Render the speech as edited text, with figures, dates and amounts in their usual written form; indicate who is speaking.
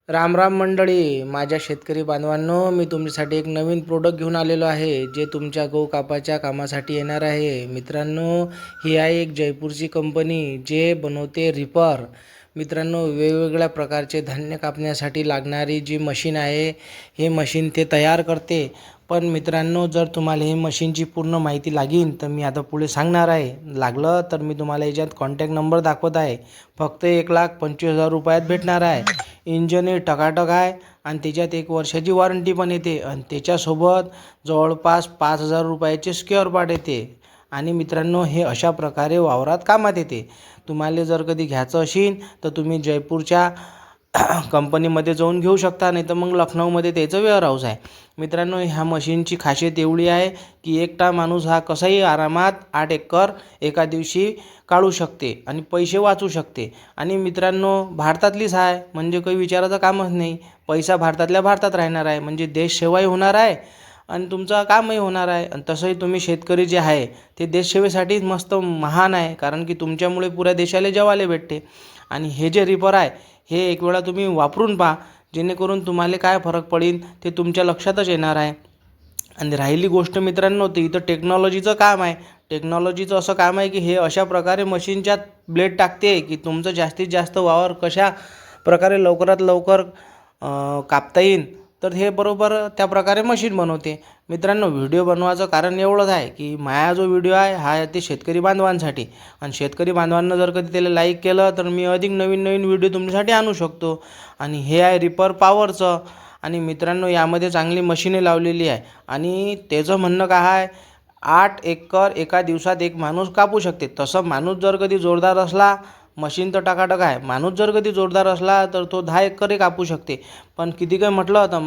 Speaker 1: राम राम मंडळी, माझ्या शेतकरी बांधवांनो, मी तुमच्यासाठी एक नवीन प्रोडक्ट घेऊन आलेलो आहे जे तुमच्या गहू कापाच्या कामासाठी येणार आहे. मित्रांनो, ही आहे एक जयपूरची कंपनी जे बनवते रिपर. मित्रांनो, वेगवेगळ्या प्रकारचे धान्य कापण्यासाठी लागणारी जी मशीन आहे, हे मशीन ते तयार करते. पण मित्रांनो, जर तुम्हाला ही मशीनची पूर्ण माहिती लागेल तर मी आता पुढे सांगणार आहे. लागलं तर मी तुम्हाला याच्यात कॉन्टॅक्ट नंबर दाखवत आहे. फक्त 1,25,000 रुपयात भेटणार आहे. इंजन हे टकाटक आहे आणि त्याच्यात 1 वर्षाची वॉरंटी पण येते आणि त्याच्यासोबत जवळपास 5,000 रुपयाचे स्क्वेअर पार्ट येते. आणि मित्रांनो, हे अशा प्रकारे वावरात कामात येते. तुम्हाला जर कधी घ्यायचं असेल तर तुम्ही जयपूरच्या कंपनीमध्ये जाऊन घेऊ शकता, नाही तर मग लखनौमध्ये त्याचं वेअरहाऊस आहे. मित्रांनो, ह्या मशीनची खासियत एवढी आहे की एकटा माणूस हा कसाही आरामात 8 एकर एका दिवशी काढू शकते आणि पैसे वाचू शकते. आणि मित्रांनो, भारतातलीच आहे म्हणजे काही विचारायचं कामच नाही. पैसा भारतातल्या भारतात राहणार आहे म्हणजे देशसेवाही होणार आहे आणि तुमचं कामही होणार आहे. आणि तसंही तुम्ही शेतकरी जे आहे ते देशसेवेसाठीच मस्त महान आहे, कारण की तुमच्यामुळे पुऱ्या देशाला जेवायला भेटते. आणि हे जे रिपर आहे हे एक वेळा तुम्ही वापरून पहा, जेणेकरून तुम्हाला काय फरक पडेल ते तुमच्या लक्षातच येणार आहे. आणि राहिली गोष्ट मित्रांनो, ते इथं टेक्नॉलॉजीचं काम आहे. टेक्नॉलॉजीचं असं काम आहे की हे अशा प्रकारे मशीनच्यात ब्लेड टाकते की तुमचं जास्तीत जास्त वावर कशा प्रकारे लवकरात लवकर कापता येईल, तर हे बरोबर त्या प्रकारे मशीन बनवते. मित्रांनो, व्हिडिओ बनवायचं कारण एवढंच आहे की माझा जो व्हिडिओ आहे हा ते शेतकरी बांधवांसाठी, आणि शेतकरी बांधवांना जर कधी त्याला लाईक केलं तर मी अधिक नवीन नवीन व्हिडिओ तुमच्यासाठी आणू शकतो. आणि हे आहे रिपर पॉवरचं. आणि मित्रांनो, यामध्ये चांगली मशीने लावलेली आहे आणि त्याचं म्हणणं काय आहे, 8 एकर एका दिवसात एक माणूस कापू शकते. तसं माणूस जर कधी जोरदार असला, मशीन तर टकाटक आहे, माणूस जर कधी जोरदार असला तर तो 10 एकरही कापू शकते. पण किती काय म्हटलं तर